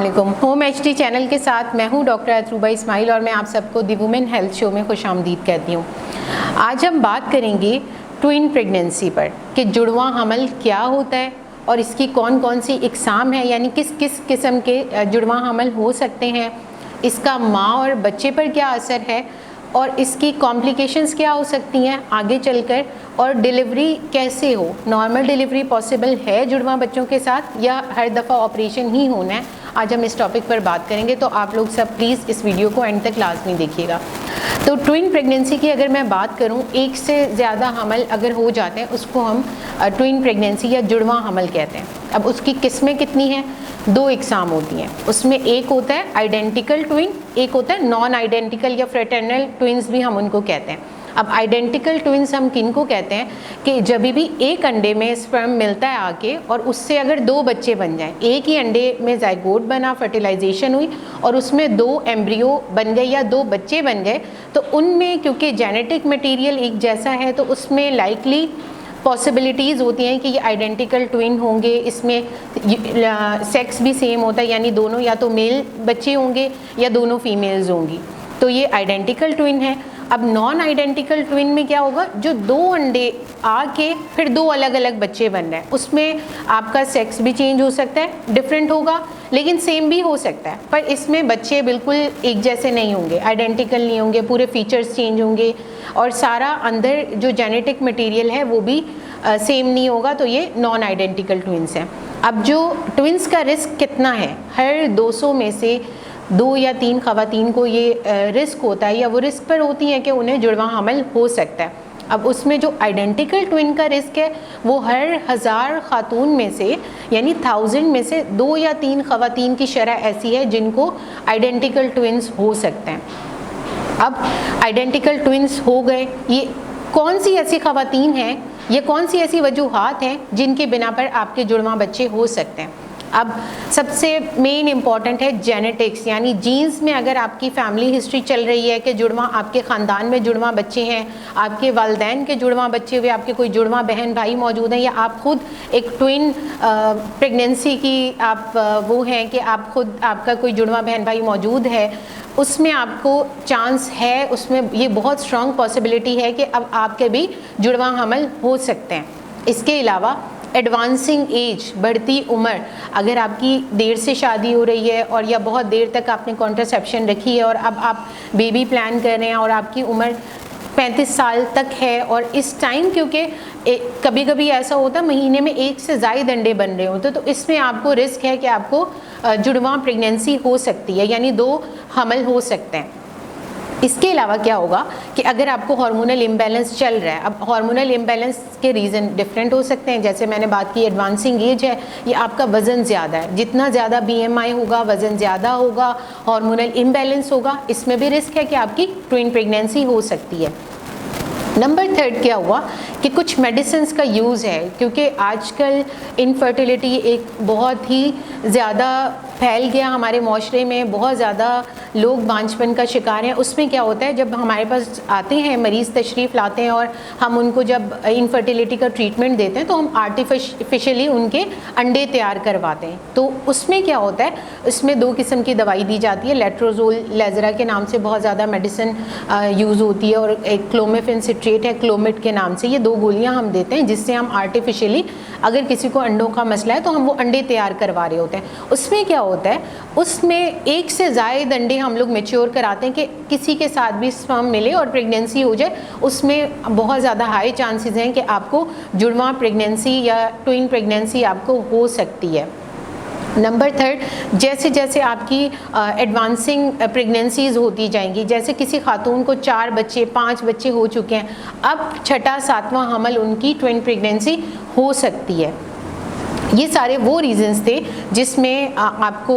अस्सलामुअलैकुम। Home HD channel के साथ मैं हूं डॉक्टर अतरूबा इस्माइल और मैं आप सबको दी वुमेन हेल्थ शो में खुशामदीद कहती हूं। आज हम बात करेंगे ट्विन प्रेगनेंसी पर कि जुड़वा हमल क्या होता है और इसकी कौन कौन सी इकसाम है, यानी किस किस किस्म के जुड़वा हमल हो सकते हैं, इसका माँ और बच्चे पर क्या असर है और इसकी कॉम्प्लिकेशंस क्या हो सकती हैं आगे चलकर, और डिलीवरी कैसे हो, नॉर्मल डिलीवरी पॉसिबल है जुड़वा बच्चों के साथ या हर दफ़ा ऑपरेशन ही होना है। आज हम इस टॉपिक पर बात करेंगे, तो आप लोग सब प्लीज़ इस वीडियो को एंड तक लाजमी देखिएगा। तो ट्विन प्रेगनेंसी की अगर मैं बात करूं, एक से ज़्यादा हमल अगर हो जाते हैं उसको हम ट्विन प्रेगनेंसी या जुड़वा हमल कहते हैं। अब उसकी किस्में कितनी हैं? दो इकसाम होती हैं। उसमें एक होता है आइडेंटिकल ट्विन, एक होता है नॉन आइडेंटिकल या फ्रेटर्नल ट्विन्स भी हम उनको कहते हैं। अब आइडेंटिकल ट्विन्स हम किन को कहते हैं कि जब भी एक अंडे में स्पर्म मिलता है आके और उससे अगर दो बच्चे बन जाएं, एक ही अंडे में जाइगोट बना, फर्टिलाइजेशन हुई और उसमें दो एम्ब्रियो बन गए या दो बच्चे बन गए, तो उनमें क्योंकि जेनेटिक मटेरियल एक जैसा है तो उसमें लाइकली पॉसिबिलिटीज़ होती हैं कि ये आइडेंटिकल ट्विन होंगे। इसमें सेक्स भी सेम होता है, यानी दोनों या तो मेल बच्चे होंगे या दोनों फीमेल्स होंगी, तो ये आइडेंटिकल ट्विन है। अब नॉन आइडेंटिकल ट्विन में क्या होगा, जो दो अंडे आके फिर दो अलग अलग बच्चे बन रहे हैं, उसमें आपका सेक्स भी चेंज हो सकता है, डिफरेंट होगा लेकिन सेम भी हो सकता है, पर इसमें बच्चे बिल्कुल एक जैसे नहीं होंगे, आइडेंटिकल नहीं होंगे, पूरे फीचर्स चेंज होंगे और सारा अंदर जो जेनेटिक मटेरियल है वो भी सेम नहीं होगा। तो ये नॉन आइडेंटिकल ट्विन्स हैं। अब जो ट्विन्स का रिस्क कितना है, हर 200 में से 2 या 3 ख़वातीन को ये रिस्क होता है या वो रिस्क पर होती हैं कि उन्हें जुड़वा हमल हो सकता है। अब उसमें जो आइडेंटिकल ट्विन का रिस्क है वो हर 1000 खातून में से, यानी 1000 में से 2 या 3 ख़वातीन की शरह ऐसी है जिनको आइडेंटिकल ट्विन्स हो सकते हैं। अब आइडेंटिकल ट्विन्स हो गए, ये कौन सी ऐसी ख़वातीन हैं, ये कौन सी ऐसी वजूहात हैं जिनके बिना पर आपके जुड़वा बच्चे हो सकते हैं। अब सबसे मेन इम्पॉर्टेंट है जेनेटिक्स, यानी जीन्स में अगर आपकी फैमिली हिस्ट्री चल रही है कि जुड़वा आपके ख़ानदान में जुड़वा बच्चे हैं, आपके वालिदैन के जुड़वा बच्चे हुए, आपके कोई जुड़वा बहन भाई मौजूद हैं, या आप खुद एक ट्विन प्रेगनेंसी की आप वो हैं कि आप खुद आपका कोई जुड़वा बहन भाई मौजूद है, उसमें आपको चांस है, उसमें ये बहुत स्ट्रॉन्ग पॉसिबिलिटी है कि अब आपके भी जुड़वा हमल हो सकते हैं। इसके अलावा एडवांसिंग एज, बढ़ती उम्र, अगर आपकी देर से शादी हो रही है और या बहुत देर तक आपने कॉन्ट्रासेप्शन रखी है और अब आप बेबी प्लान कर रहे हैं और आपकी उम्र 35 साल तक है और इस टाइम क्योंकि कभी कभी ऐसा होता है महीने में एक से ज़ायद अंडे बन रहे होते, तो इसमें आपको रिस्क है कि आपको जुड़वा प्रेगनेंसी हो सकती है, यानी 2 हमल हो सकते हैं। इसके अलावा क्या होगा कि अगर आपको हार्मोनल इम्बैलेंस चल रहा है, अब हार्मोनल इम्बैलेंस के रीज़न डिफरेंट हो सकते हैं, जैसे मैंने बात की एडवांसिंग एज है, ये आपका वज़न ज़्यादा है, जितना ज़्यादा BMI होगा, वज़न ज़्यादा होगा, हार्मोनल इम्बैलेंस होगा, इसमें भी रिस्क है कि आपकी ट्विन प्रेगनेंसी हो सकती है। नंबर 3 क्या हुआ कि कुछ मेडिसिन्स का यूज़ है, क्योंकि आजकल इनफर्टिलिटी एक बहुत ही ज़्यादा फैल गया हमारे माशरे में, बहुत ज़्यादा लोग बांझपन का शिकार हैं। उसमें क्या होता है, जब हमारे पास आते हैं मरीज़ तशरीफ़ लाते हैं और हम उनको जब इनफर्टिलिटी का ट्रीटमेंट देते हैं तो हम आर्टिफिशियली उनके अंडे तैयार करवाते हैं। तो उसमें क्या होता है, उसमें 2 किस्म की दवाई दी जाती है, लेट्रोजोल लेजरा के नाम से बहुत ज़्यादा मेडिसिन यूज़ होती है और एक क्लोमिफेन सिट्रेट है क्लोमिट के नाम से, ये 2 गोलियाँ हम देते हैं जिससे हम आर्टिफिशियली अगर किसी को अंडों का मसला है तो हम वो अंडे तैयार करवा रहे होते हैं। उसमें क्या होता है, उसमें एक से ज़ायद अंडे हम लोग मैच्योर कराते हैं कि किसी के साथ भी स्पर्म मिले और प्रेगनेंसी हो जाए, उसमें बहुत ज़्यादा हाई चांसेस हैं कि आपको जुड़वा प्रेगनेंसी या ट्विन प्रेगनेंसी आपको हो सकती है। नंबर 3, जैसे जैसे आपकी एडवांसिंग प्रेगनेंसीज़ होती जाएंगी, जैसे किसी खातून को 4 बच्चे 5 बच्चे हो चुके हैं, अब 6ठा 7वां हमल उनकी ट्विन प्रेगनेंसी हो सकती है। ये सारे वो रीज़न्स थे जिसमें आपको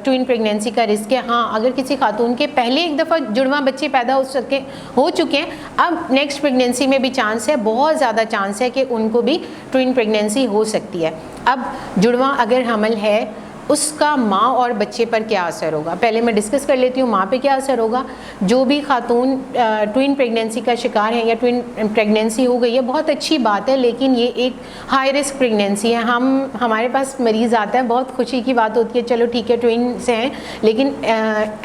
ट्विन प्रेगनेंसी का रिस्क है। हाँ, अगर किसी खातून के पहले एक दफ़ा जुड़वा बच्चे पैदा हो चुके हैं, अब नेक्स्ट प्रेगनेंसी में भी चांस है, बहुत ज़्यादा चांस है कि उनको भी ट्विन प्रेगनेंसी हो सकती है। अब जुड़वा अगर हमल है उसका माँ और बच्चे पर क्या असर होगा। पहले मैं डिस्कस कर लेती हूँ माँ पे क्या असर होगा। जो भी खातून ट्विन प्रेगनेंसी का शिकार है या ट्विन प्रेगनेंसी हो गई है, बहुत अच्छी बात है, लेकिन ये एक हाई रिस्क प्रेगनेंसी है। हमारे पास मरीज़ आता है, बहुत खुशी की बात होती है, चलो ठीक है ट्विन्स हैं, लेकिन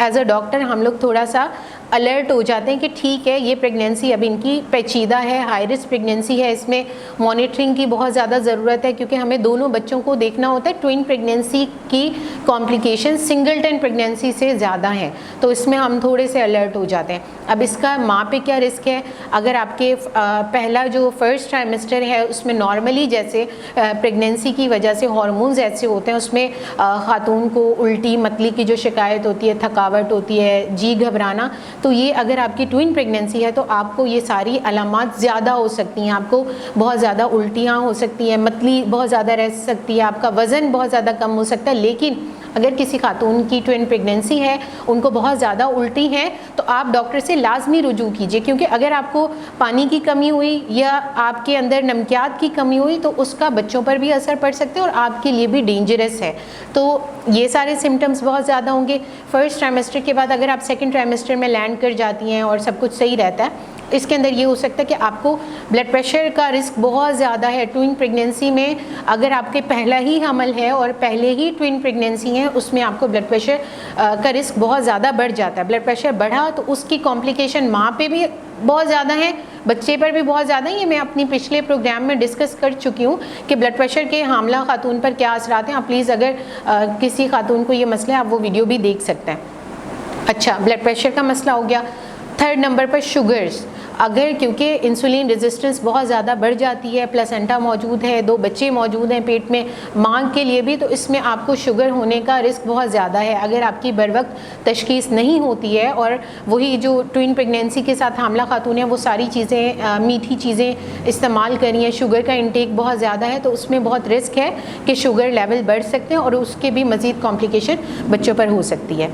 एज अ डॉक्टर हम लोग थोड़ा सा अलर्ट हो जाते हैं कि ठीक है ये प्रेगनेंसी अब इनकी पेचीदा है, हाई रिस्क प्रेगनेंसी है, इसमें मॉनिटरिंग की बहुत ज़्यादा ज़रूरत है, क्योंकि हमें दोनों बच्चों को देखना होता है। ट्विन प्रेगनेंसी की कॉम्प्लिकेशन सिंगलटन प्रेगनेंसी से ज़्यादा हैं, तो इसमें हम थोड़े से अलर्ट हो जाते हैं। अब इसका माँ पे क्या रिस्क है। अगर आपके पहला जो फर्स्ट ट्राइमेस्टर है उसमें नॉर्मली जैसे प्रेगनेंसी की वजह से हार्मोन्स ऐसे होते हैं, उसमें खातून को उल्टी मतली की जो शिकायत होती है, थकावट होती है, जी घबराना, तो ये अगर आपकी ट्विन प्रेगनेंसी है तो आपको ये सारी अलामात ज़्यादा हो सकती हैं। आपको बहुत ज़्यादा उल्टियाँ हो सकती हैं, मतली बहुत ज़्यादा रह सकती है, आपका वज़न बहुत ज़्यादा कम हो सकता है। लेकिन अगर किसी खातून की ट्विन प्रेगनेंसी है, उनको बहुत ज़्यादा उल्टी है, तो आप डॉक्टर से लाजमी रुजू कीजिए, क्योंकि अगर आपको पानी की कमी हुई या आपके अंदर नमकियात की कमी हुई तो उसका बच्चों पर भी असर पड़ सकता है और आपके लिए भी डेंजरस है। तो ये सारे सिम्टम्स बहुत ज़्यादा होंगे। फर्स्ट ट्राइमेस्टर के बाद अगर आप सेकेंड ट्राइमेस्टर में लैंड कर जाती हैं और सब कुछ सही रहता है, इसके अंदर ये हो सकता है कि आपको ब्लड प्रेशर का रिस्क बहुत ज़्यादा है। ट्विन प्रेगनेंसी में अगर आपके पहला ही हमल है और पहले ही ट्विन प्रेगनेंसी है, उसमें आपको ब्लड प्रेशर का रिस्क बहुत ज़्यादा बढ़ जाता है। ब्लड प्रेशर बढ़ा तो उसकी कॉम्प्लिकेशन माँ पे भी बहुत ज़्यादा है, बच्चे पर भी बहुत ज़्यादा है। ये मैं अपनी पिछले प्रोग्राम में डिस्कस कर चुकी हूँ कि ब्लड प्रेशर के हामला खातून पर क्या असरात हैं। आप प्लीज़ अगर किसी खातून को ये मसला है, आप वो वीडियो भी देख सकते हैं। अच्छा, ब्लड प्रेशर का मसला हो गया। थर्ड नंबर पर शुगर्स, अगर क्योंकि इंसुलिन रेजिस्टेंस बहुत ज़्यादा बढ़ जाती है, प्लेसेंटा मौजूद है, 2 बच्चे मौजूद हैं पेट में माँ के लिए भी, तो इसमें आपको शुगर होने का रिस्क बहुत ज़्यादा है। अगर आपकी बर वक्त तशखीस नहीं होती है और वही जो ट्विन प्रेगनेंसी के साथ हामला खातून है वो सारी चीज़ें मीठी चीज़ें इस्तेमाल करी हैं, शुगर का इंटेक बहुत ज़्यादा है, तो उसमें बहुत रिस्क है कि शुगर लेवल बढ़ सकते हैं और उसके भी मज़ीद कॉम्प्लिकेशन बच्चों पर हो सकती है।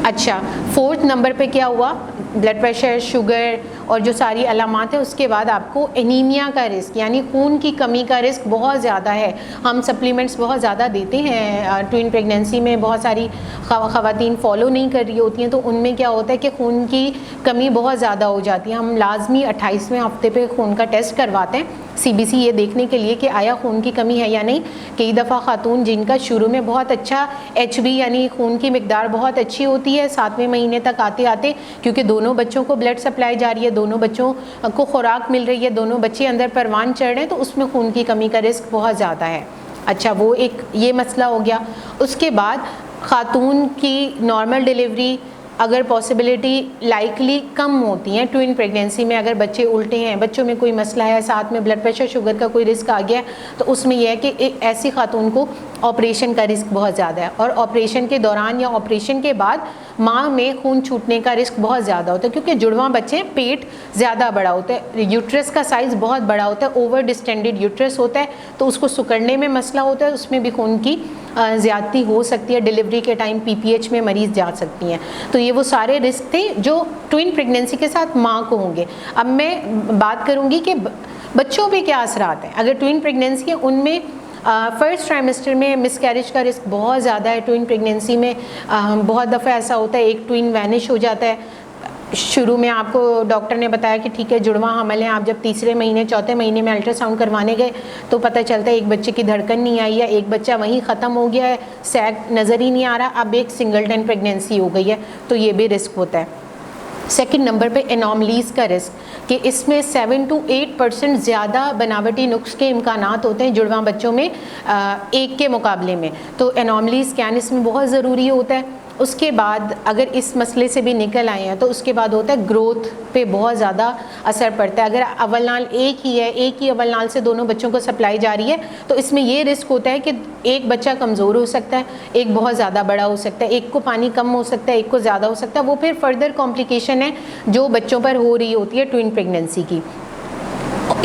अच्छा, फोर्थ नंबर पे क्या हुआ, ब्लड प्रेशर, शुगर और जो सारी अलामात है, उसके बाद आपको एनीमिया का रिस्क यानी खून की कमी का रिस्क बहुत ज़्यादा है। हम सप्लीमेंट्स बहुत ज़्यादा देते हैं, ट्विन प्रेगनेंसी में बहुत सारी ख़वातीन फॉलो नहीं कर रही होती हैं, तो उनमें क्या होता है कि खून की कमी बहुत ज़्यादा हो जाती है। हम लाजमी 28वें हफ्ते पे खून का टेस्ट करवाते हैं CBC ये देखने के लिए कि आया खून की कमी है या नहीं। कई दफ़ा खातून जिनका शुरू में बहुत अच्छा HB यानी खून की मिकदार बहुत अच्छी होती है, 7वें महीने तक आते आते, क्योंकि दोनों बच्चों को ब्लड सप्लाई जा रही है, दोनों बच्चों को खुराक मिल रही है, दोनों बच्चे अंदर परवान चढ़ रहे हैं, तो उसमें खून की कमी का रिस्क बहुत ज़्यादा है। अच्छा, वो एक ये मसला हो गया। उसके बाद खातून की नॉर्मल डिलीवरी अगर पॉसिबिलिटी लाइकली कम होती हैं ट्विन प्रेगनेंसी में, अगर बच्चे उल्टे हैं, बच्चों में कोई मसला है, साथ में ब्लड प्रेशर शुगर का कोई रिस्क आ गया, तो उसमें यह है कि एक ऐसी खातून को ऑपरेशन का रिस्क बहुत ज़्यादा है, और ऑपरेशन के दौरान या ऑपरेशन के बाद माँ में खून छूटने का रिस्क बहुत ज़्यादा होता है, क्योंकि जुड़वा बच्चे पेट ज़्यादा बड़ा होता है, यूट्रस का साइज़ बहुत बड़ा होता है, ओवर डिस्टेंडेड यूट्रस होता है, तो उसको सुकड़ने में मसला होता है, उसमें भी खून की ज़्यादती हो सकती है। डिलीवरी के टाइम PPH में मरीज़ जा सकती हैं। तो ये वो सारे रिस्क थे जो ट्विन प्रेगनेंसी के साथ माँ को होंगे। अब मैं बात करूँगी कि बच्चों पे क्या असरात हैं। अगर ट्विन प्रेगनेंसी है, उनमें फर्स्ट ट्राइमेस्टर में मिसकैरेज का रिस्क बहुत ज़्यादा है। ट्विन प्रेगनेंसी में बहुत दफ़ा ऐसा होता है एक ट्विन वैनिश हो जाता है। शुरू में आपको डॉक्टर ने बताया कि ठीक है जुड़वा हमल है, आप जब तीसरे महीने चौथे महीने में अल्ट्रासाउंड करवाने गए तो पता चलता है एक बच्चे की धड़कन नहीं आई है, एक बच्चा वहीं ख़त्म हो गया है, सैग नज़र ही नहीं आ रहा, अब एक सिंगलटन प्रेगनेंसी हो गई है, तो ये भी रिस्क होता है। सेकंड नंबर पे एनॉमलीज़ का रिस्क कि इसमें 7 to 8% ज़्यादा बनावटी नुक्स के इम्कानात होते हैं जुड़वा बच्चों में एक के मुकाबले में, तो एनॉमली स्कैन इसमें बहुत ज़रूरी होता है। उसके बाद अगर इस मसले से भी निकल आए हैं तो उसके बाद होता है ग्रोथ पे बहुत ज़्यादा असर पड़ता है। अगर अव्वल नाल एक ही है, एक ही अव्वल नाल से दोनों बच्चों को सप्लाई जा रही है, तो इसमें ये रिस्क होता है कि एक बच्चा कमज़ोर हो सकता है, एक बहुत ज़्यादा बड़ा हो सकता है, एक को पानी कम हो सकता है, एक को ज़्यादा हो सकता है। वो फिर फर्दर कॉम्प्लिकेशन है जो बच्चों पर हो रही होती है ट्विन प्रेगनेंसी की।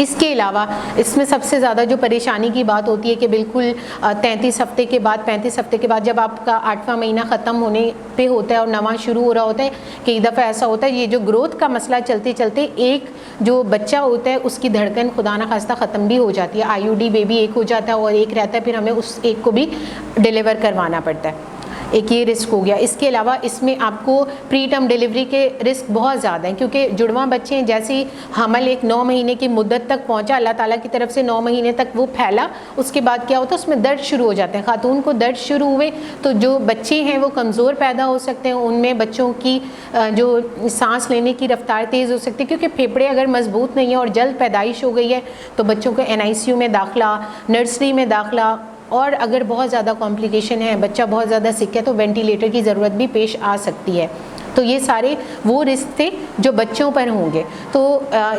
इसके अलावा इसमें सबसे ज़्यादा जो परेशानी की बात होती है कि बिल्कुल 35 हफ्ते के बाद, 35 हफ्ते के बाद जब आपका 8वां महीना ख़त्म होने पे होता है और नवा शुरू हो रहा होता है, कई दफ़ा ऐसा होता है ये जो ग्रोथ का मसला चलते चलते एक जो बच्चा होता है उसकी धड़कन खुदा न खास्ता ख़त्म भी हो जाती है, IUD बेबी एक हो जाता है और एक रहता है, फिर हमें उस एक को भी डिलीवर करवाना पड़ता है। एक ये रिस्क हो गया। इसके अलावा इसमें आपको प्री टर्म डिलीवरी के रिस्क बहुत ज़्यादा हैं, क्योंकि जुड़वां बच्चे हैं, जैसे ही हमल एक 9 महीने की मुद्दत तक पहुंचा, अल्लाह ताला की तरफ से 9 महीने तक वो फैला, उसके बाद क्या होता है उसमें दर्द शुरू हो जाते हैं। खातून को दर्द शुरू हुए तो जो बच्चे हैं वो कमज़ोर पैदा हो सकते हैं, उनमें बच्चों की जो सांस लेने की रफ्तार तेज़ हो सकती है, क्योंकि फेफड़े अगर मजबूत नहीं है और जल्द पैदाइश हो गई है तो बच्चों को NICU में दाखिला, नर्सरी में दाखिला, और अगर बहुत ज़्यादा कॉम्प्लिकेशन है, बच्चा बहुत ज़्यादा सिक है तो वेंटिलेटर की ज़रूरत भी पेश आ सकती है। तो ये सारे वो रिस्क थे जो बच्चों पर होंगे। तो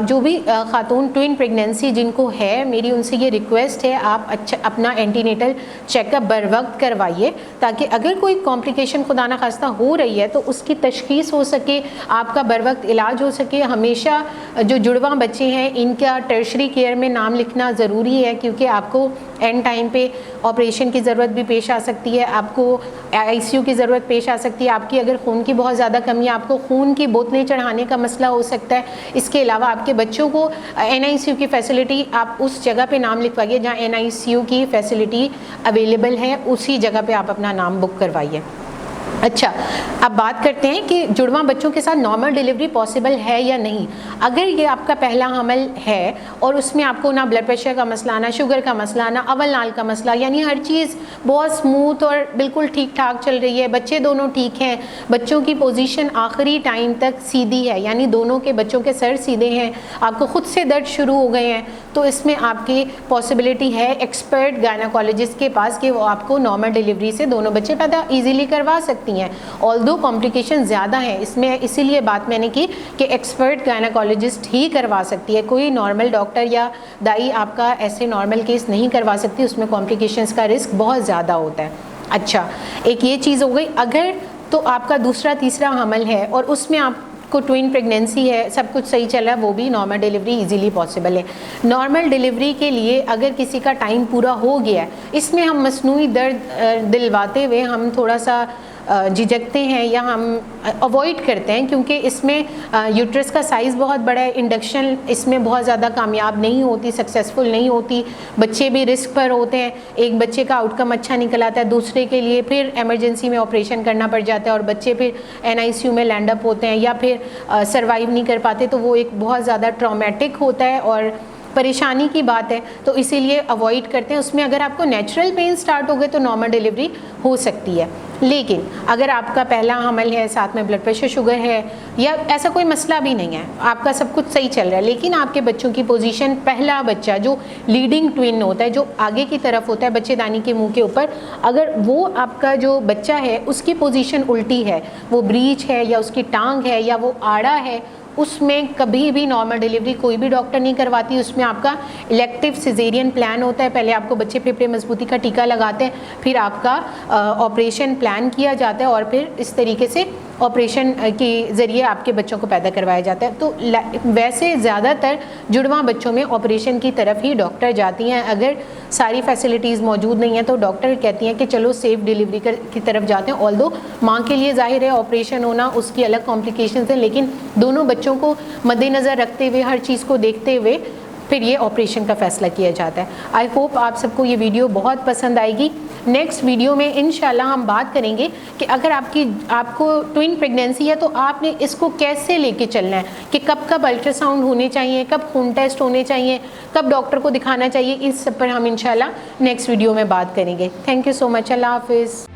जो भी खातून ट्विन प्रेगनेंसी जिनको है, मेरी उनसे ये रिक्वेस्ट है आप अच्छा अपना एंटीनेटल चेकअप बर वक्त करवाइए, ताकि अगर कोई कॉम्प्लिकेशन खुदा न खास्ता हो रही है तो उसकी तशखीस हो सके, आपका बर वक्त इलाज हो सके। हमेशा जो जुड़वां बच्चे हैं इनका टर्शरी केयर में नाम लिखना ज़रूरी है, क्योंकि आपको एंड टाइम पे ऑपरेशन की ज़रूरत भी पेश आ सकती है, आपको ICU की ज़रूरत पेश आ सकती है, आपकी अगर खून की बहुत ज़्यादा कमी है आपको खून की बोतलें चढ़ाने का मसला हो सकता है। इसके अलावा आपके बच्चों को NICU की फैसिलिटी, आप उस जगह पे नाम लिखवाइए जहाँ NICU की फैसिलिटी अवेलेबल है, उसी जगह पे आप अपना नाम बुक करवाइए। अच्छा, अब बात करते हैं कि जुड़वां बच्चों के साथ नॉर्मल डिलीवरी पॉसिबल है या नहीं। अगर ये आपका पहला हमल है और उसमें आपको ना ब्लड प्रेशर का मसला, ना शुगर का मसला, ना अव्वल नाल का मसला, यानी हर चीज़ बहुत स्मूथ और बिल्कुल ठीक ठाक चल रही है, बच्चे दोनों ठीक हैं, बच्चों की पोजीशन आखिरी टाइम तक सीधी है, यानी दोनों के बच्चों के सर सीधे हैं, आपको खुद से दर्द शुरू हो गए हैं, तो इसमें आपकी पॉसिबिलिटी है एक्सपर्ट गायनाकोलॉजिस्ट के पास कि वो आपको नॉर्मल डिलीवरी से दोनों बच्चे पैदा ईजीली करवा सकती हैं। ऑल्दो कॉम्प्लिकेशन ज़्यादा हैं इसमें, इसीलिए बात मैंने की कि एक्सपर्ट गायनाकोलॉजिस्ट ही करवा सकती है, कोई नॉर्मल डॉक्टर या दाई आपका ऐसे नॉर्मल केस नहीं करवा सकती, उसमें कॉम्प्लिकेशंस का रिस्क बहुत ज़्यादा होता है। अच्छा, एक ये चीज़ हो गई। अगर तो आपका दूसरा तीसरा हमल है और उसमें आपको ट्विन प्रेगनेंसी है, सब कुछ सही चल रहा है, वो भी नॉर्मल डिलीवरी इजीली पॉसिबल है। नॉर्मल डिलीवरी के लिए अगर किसी का टाइम पूरा हो गया है, इसमें हम मसनूई दर्द दिलवाते हुए हम थोड़ा सा झिझकते हैं या हम अवॉइड करते हैं, क्योंकि इसमें यूट्रस का साइज़ बहुत बड़ा है, इंडक्शन इसमें बहुत ज़्यादा कामयाब नहीं होती, सक्सेसफुल नहीं होती, बच्चे भी रिस्क पर होते हैं, एक बच्चे का आउटकम अच्छा निकल आता है, दूसरे के लिए फिर एमरजेंसी में ऑपरेशन करना पड़ जाता है और बच्चे फिर NICU में लैंड अप होते हैं या फिर सर्वाइव नहीं कर पाते, तो वो एक बहुत ज़्यादा ट्रॉमेटिक होता है और परेशानी की बात है, तो इसीलिए अवॉइड करते हैं। उसमें अगर आपको नेचुरल पेन स्टार्ट हो गए तो नॉर्मल डिलीवरी हो सकती है, लेकिन अगर आपका पहला हमल है, साथ में ब्लड प्रेशर शुगर है या ऐसा कोई मसला भी नहीं है, आपका सब कुछ सही चल रहा है, लेकिन आपके बच्चों की पोजीशन, पहला बच्चा जो लीडिंग ट्विन होता है, जो आगे की तरफ होता है बच्चेदानी के मुंह के ऊपर, अगर वो आपका जो बच्चा है उसकी पोजीशन उल्टी है, वो ब्रीच है या उसकी टांग है या वो आड़ा है, उसमें कभी भी नॉर्मल डिलीवरी कोई भी डॉक्टर नहीं करवाती। उसमें आपका इलेक्टिव सिजेरियन प्लान होता है, पहले आपको बच्चे फेफड़े मजबूती का टीका लगाते हैं, फिर आपका ऑपरेशन प्लान किया जाता है और फिर इस तरीके से ऑपरेशन के ज़रिए आपके बच्चों को पैदा करवाया जाता है। तो वैसे ज़्यादातर जुड़वां बच्चों में ऑपरेशन की तरफ ही डॉक्टर जाती हैं। अगर सारी फैसिलिटीज़ मौजूद नहीं है तो डॉक्टर कहती हैं कि चलो सेफ़ डिलीवरी की तरफ जाते हैं। ऑल्दो माँ के लिए ज़ाहिर है ऑपरेशन होना उसकी अलग कॉम्प्लिकेशंस हैं, लेकिन दोनों बच्चों को मद्देनज़र रखते हुए, हर चीज़ को देखते हुए फिर ये ऑपरेशन का फ़ैसला किया जाता है। आई होप आप सबको ये वीडियो बहुत पसंद आएगी। नेक्स्ट वीडियो में इंशाल्लाह हम बात करेंगे कि अगर आपको ट्विन प्रेगनेंसी है तो आपने इसको कैसे लेके चलना है, कि कब कब अल्ट्रासाउंड होने चाहिए, कब खून टेस्ट होने चाहिए, कब डॉक्टर को दिखाना चाहिए, इस सब पर हम इंशाल्लाह नेक्स्ट वीडियो में बात करेंगे। Thank you so much. अल्लाह हाफिज़।